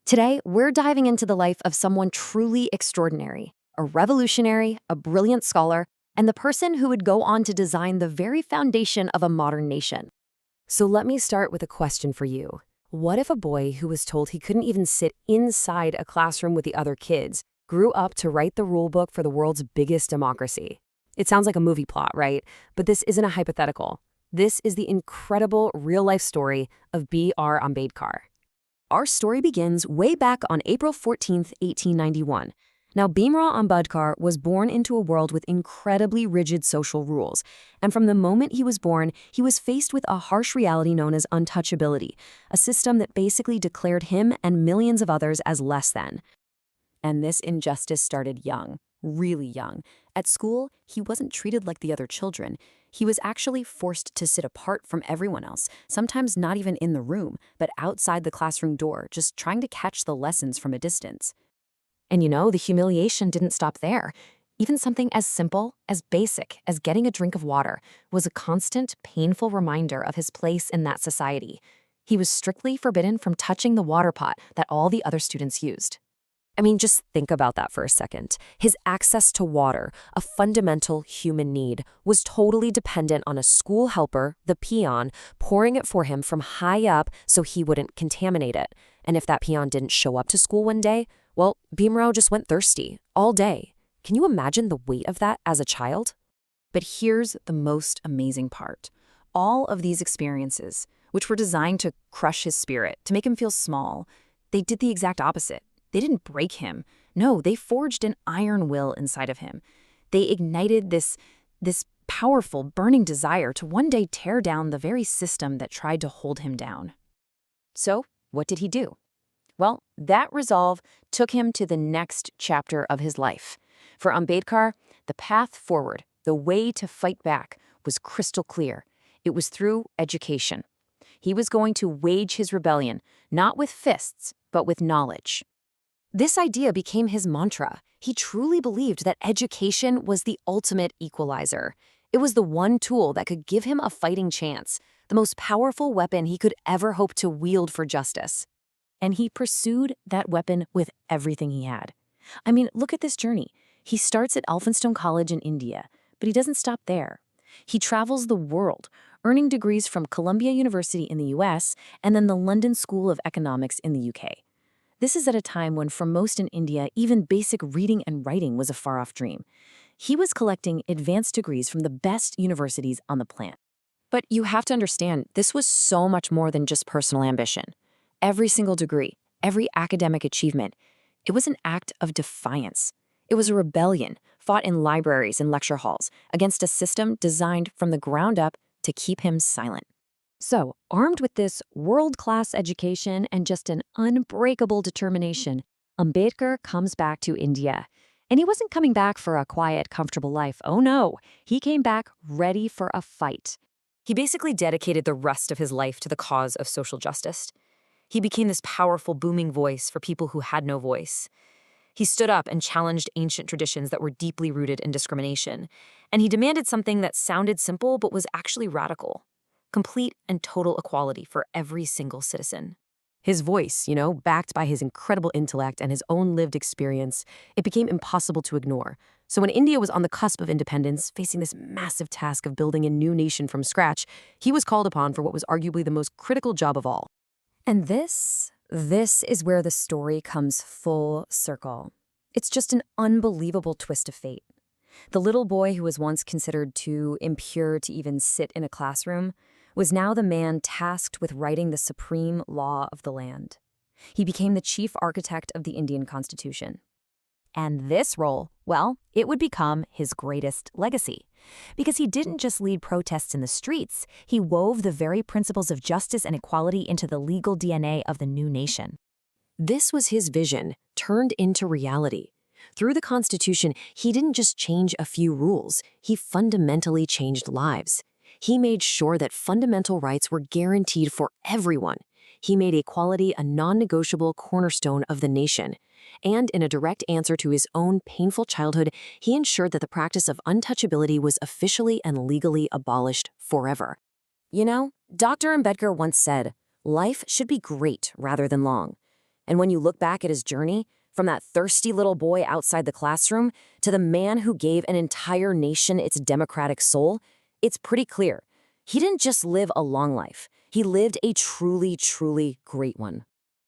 Today, we're diving into the life of someone truly extraordinary, a revolutionary, a brilliant scholar, and the person who would go on to design the very foundation of a modern nation. So let me start with a question for you. What if a boy who was told he couldn't even sit inside a classroom with the other kids grew up to write the rule book for the world's biggest democracy? It sounds like a movie plot, right? But this isn't a hypothetical. This is the incredible real-life story of B.R. Ambedkar. Our story begins way back on April 14th, 1891. Now, Bhimrao Ambedkar was born into a world with incredibly rigid social rules, and from the moment he was born, he was faced with a harsh reality known as untouchability, a system that basically declared him and millions of others as less than. And this injustice started young, really young. At school, he wasn't treated like the other children. He was actually forced to sit apart from everyone else, sometimes not even in the room, but outside the classroom door, just trying to catch the lessons from a distance. And the humiliation didn't stop there. Even something as simple, as basic as getting a drink of water was a constant, painful reminder of his place in that society. He was strictly forbidden from touching the water pot that all the other students used. I mean, just think about that for a second. His access to water, a fundamental human need, was totally dependent on a school helper, the peon, pouring it for him from high up so he wouldn't contaminate it. And if that peon didn't show up to school one day, well, Bhimrao just went thirsty all day. Can you imagine the weight of that as a child? But here's the most amazing part. All of these experiences, which were designed to crush his spirit, to make him feel small, they did the exact opposite. They didn't break him. No, they forged an iron will inside of him. They ignited this powerful, burning desire to one day tear down the very system that tried to hold him down. So, what did he do? Well, that resolve took him to the next chapter of his life. For Ambedkar, the path forward, the way to fight back, was crystal clear. It was through education. He was going to wage his rebellion, not with fists, but with knowledge. This idea became his mantra. He truly believed that education was the ultimate equalizer. It was the one tool that could give him a fighting chance, the most powerful weapon he could ever hope to wield for justice. And he pursued that weapon with everything he had. I mean, look at this journey. He starts at Elphinstone College in India, but he doesn't stop there. He travels the world, earning degrees from Columbia University in the US and then the London School of Economics in the UK. This is at a time when, for most in India, even basic reading and writing was a far-off dream. He was collecting advanced degrees from the best universities on the planet. But you have to understand, this was so much more than just personal ambition. Every single degree, every academic achievement, it was an act of defiance. It was a rebellion fought in libraries and lecture halls against a system designed from the ground up to keep him silent. So, armed with this world-class education and just an unbreakable determination, Ambedkar comes back to India. And he wasn't coming back for a quiet, comfortable life. Oh no, he came back ready for a fight. He basically dedicated the rest of his life to the cause of social justice. He became this powerful, booming voice for people who had no voice. He stood up and challenged ancient traditions that were deeply rooted in discrimination. And he demanded something that sounded simple but was actually radical: complete and total equality for every single citizen. His voice, backed by his incredible intellect and his own lived experience, it became impossible to ignore. So when India was on the cusp of independence, facing this massive task of building a new nation from scratch, he was called upon for what was arguably the most critical job of all. And this is where the story comes full circle. It's just an unbelievable twist of fate. The little boy who was once considered too impure to even sit in a classroom was now the man tasked with writing the supreme law of the land. He became the chief architect of the Indian Constitution. And this role, well, it would become his greatest legacy. Because he didn't just lead protests in the streets, he wove the very principles of justice and equality into the legal DNA of the new nation. This was his vision, turned into reality. Through the Constitution, he didn't just change a few rules, he fundamentally changed lives. He made sure that fundamental rights were guaranteed for everyone. He made equality a non-negotiable cornerstone of the nation. And in a direct answer to his own painful childhood, he ensured that the practice of untouchability was officially and legally abolished forever. Dr. Ambedkar once said, "Life should be great rather than long." And when you look back at his journey, from that thirsty little boy outside the classroom to the man who gave an entire nation its democratic soul, it's pretty clear. He didn't just live a long life. He lived a truly, truly great one.